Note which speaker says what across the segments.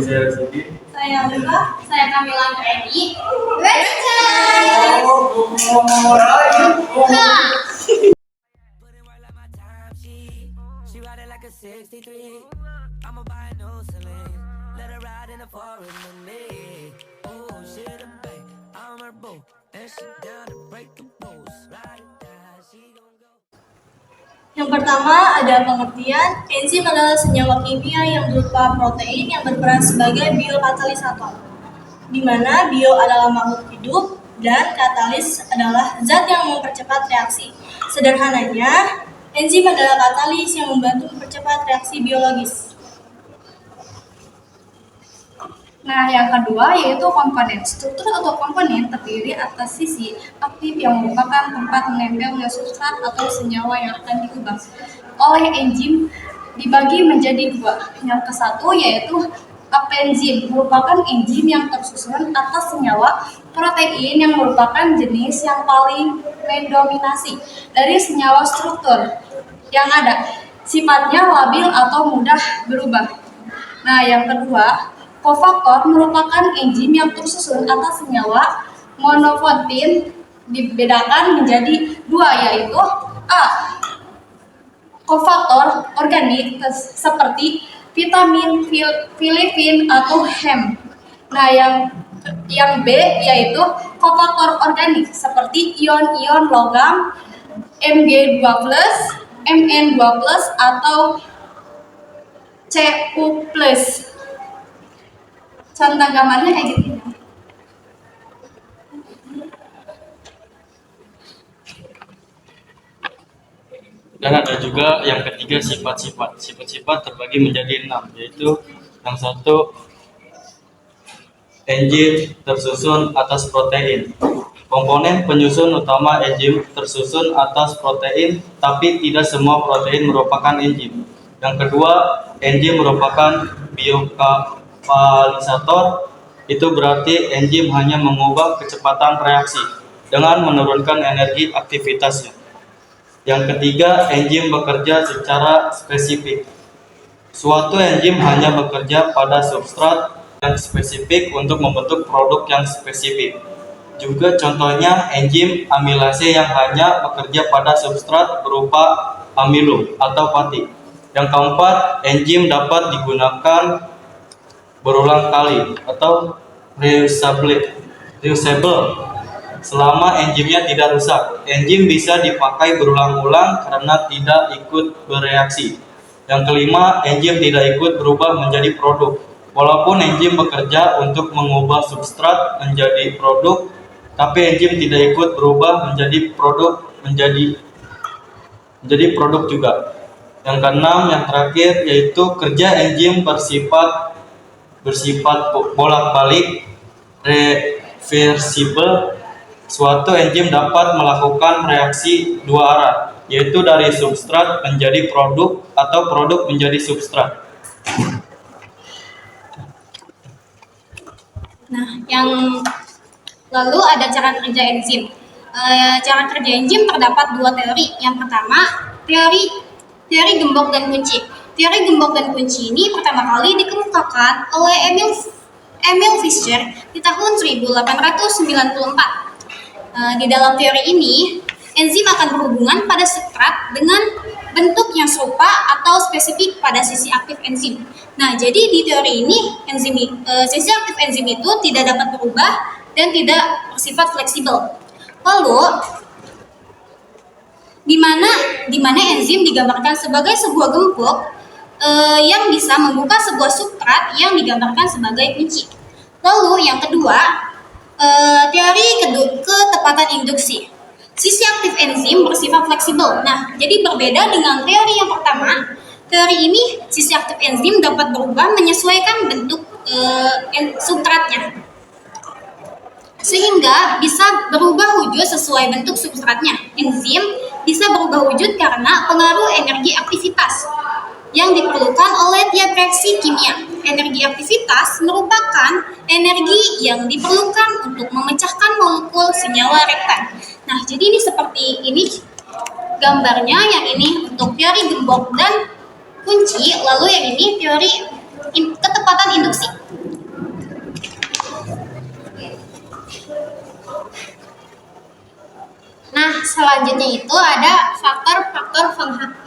Speaker 1: saya Rizky.
Speaker 2: Saya Luka. Saya Kamila Reni. Yang pertama ada pengertian, enzim adalah senyawa kimia yang berupa protein yang berperan sebagai biokatalisator, di mana bio adalah makhluk hidup dan katalis adalah zat yang mempercepat reaksi. Sederhananya, enzim adalah katalis yang membantu mempercepat reaksi biologis.
Speaker 3: Nah, yang kedua yaitu komponen. Struktur atau komponen terdiri atas sisi aktif yang merupakan tempat menempelnya substrat atau senyawa yang akan diubah oleh enzim dibagi menjadi dua. Yang ke satu yaitu apenzim, merupakan enzim yang tersusun atas senyawa protein yang merupakan jenis yang paling mendominasi dari senyawa struktur yang ada. Sifatnya labil atau mudah berubah. Nah, yang kedua, kofaktor merupakan enzim yang tersusun atas senyawa monofosfin dibedakan menjadi dua, yaitu A. Kofaktor organik seperti vitamin, filipin, atau hem. Nah, yang B yaitu kofaktor organik seperti ion-ion logam Mg2+, Mn2+, atau Cu+. Contoh gambarnya kayak gini.
Speaker 1: Dan ada juga yang ketiga sifat-sifat. Sifat-sifat terbagi menjadi 6, yaitu yang satu, enzim tersusun atas protein. Komponen penyusun utama enzim tersusun atas protein, tapi tidak semua protein merupakan enzim. Yang kedua, enzim merupakan biokatalisator. Itu berarti enzim hanya mengubah kecepatan reaksi dengan menurunkan energi aktivitasnya. Yang ketiga, enzim bekerja secara spesifik. Suatu enzim hanya bekerja pada substrat yang spesifik untuk membentuk produk yang spesifik. Juga contohnya enzim amilase yang hanya bekerja pada substrat berupa amilo atau pati. Yang keempat, enzim dapat digunakan berulang kali atau reusable selama enzimnya tidak rusak. Enzim bisa dipakai berulang-ulang karena tidak ikut bereaksi. Yang kelima, enzim tidak ikut berubah menjadi produk. Walaupun enzim bekerja untuk mengubah substrat menjadi produk, tapi enzim tidak ikut berubah menjadi produk juga. Yang keenam, yang terakhir yaitu kerja enzim bersifat bolak-balik, reversible. Suatu enzim dapat melakukan reaksi dua arah, yaitu dari substrat menjadi produk atau produk menjadi substrat.
Speaker 2: Nah, yang lalu ada cara kerja enzim. Cara kerja enzim terdapat dua teori. Yang pertama, teori gembok dan kunci. Teori gembok dan kunci ini pertama kali dikemukakan oleh Emil Fischer di tahun 1894. Di dalam teori ini, enzim akan berhubungan pada substrat dengan bentuk yang serupa atau spesifik pada sisi aktif enzim. Nah, jadi di teori ini, sisi aktif enzim itu tidak dapat berubah dan tidak bersifat fleksibel. Lalu, di mana enzim digambarkan sebagai sebuah gembok yang bisa membuka sebuah substrat yang digambarkan sebagai kunci. Lalu yang kedua, teori ketepatan induksi. Sisi aktif enzim bersifat fleksibel. Nah, jadi berbeda dengan teori yang pertama. Teori ini, sisi aktif enzim dapat berubah menyesuaikan bentuk substratnya, sehingga bisa berubah wujud sesuai bentuk substratnya. Enzim bisa berubah wujud karena pengaruh energi aktivitas yang diperlukan oleh tiap reaksi kimia. Energi aktivitas merupakan energi yang diperlukan untuk memecahkan molekul senyawa reaktan. Nah, jadi ini seperti ini gambarnya. Yang ini untuk teori gembok dan kunci, lalu yang ini teori ketepatan induksi. Nah, selanjutnya itu ada faktor-faktor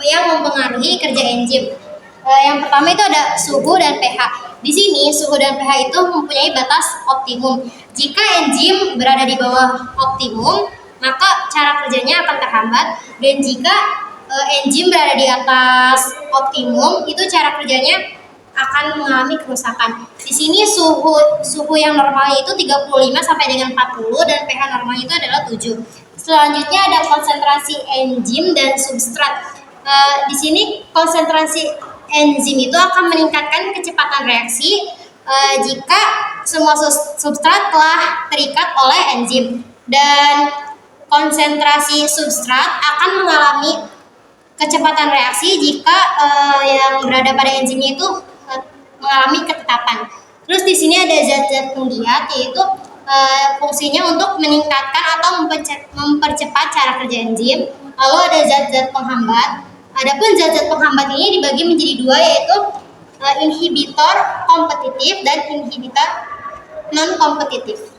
Speaker 2: yang mempengaruhi kerja enzim. Yang pertama itu ada suhu dan pH. Di sini suhu dan pH itu mempunyai batas optimum. Jika enzim berada di bawah optimum, maka cara kerjanya akan terhambat. Dan jika enzim berada di atas optimum, itu cara kerjanya akan mengalami kerusakan. Di sini suhu yang normalnya itu 35 sampai dengan 40 dan pH normalnya itu adalah 7. Selanjutnya ada konsentrasi enzim dan substrat. Di sini konsentrasi enzim itu akan meningkatkan kecepatan reaksi jika semua substrat telah terikat oleh enzim, dan konsentrasi substrat akan mengalami kecepatan reaksi jika yang berada pada enzimnya itu mengalami ketetapan. Terus di sini ada zat-zat penggiat, yaitu fungsinya untuk meningkatkan atau mempercepat cara kerja enzim. Lalu ada zat-zat penghambat. Adapun zat-zat penghambat ini dibagi menjadi dua, yaitu inhibitor kompetitif dan inhibitor non kompetitif.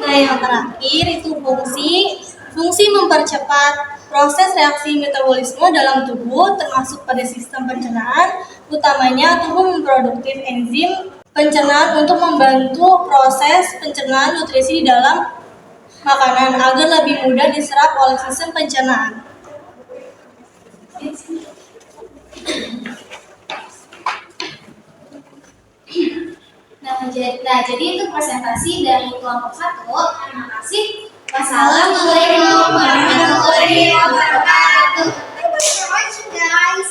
Speaker 3: Nah, yang terakhir itu fungsi mempercepat proses reaksi metabolisme dalam tubuh, termasuk pada sistem pencernaan. Utamanya tubuh memproduktif enzim pencernaan untuk membantu proses pencernaan nutrisi di dalam makanan agar lebih mudah diserap oleh sistem pencernaan.
Speaker 2: Nah, jadi itu presentasi dari kelompok 1. Terima kasih. Wassalamualaikum warahmatullahi wabarakatuh. Thank you so much, guys.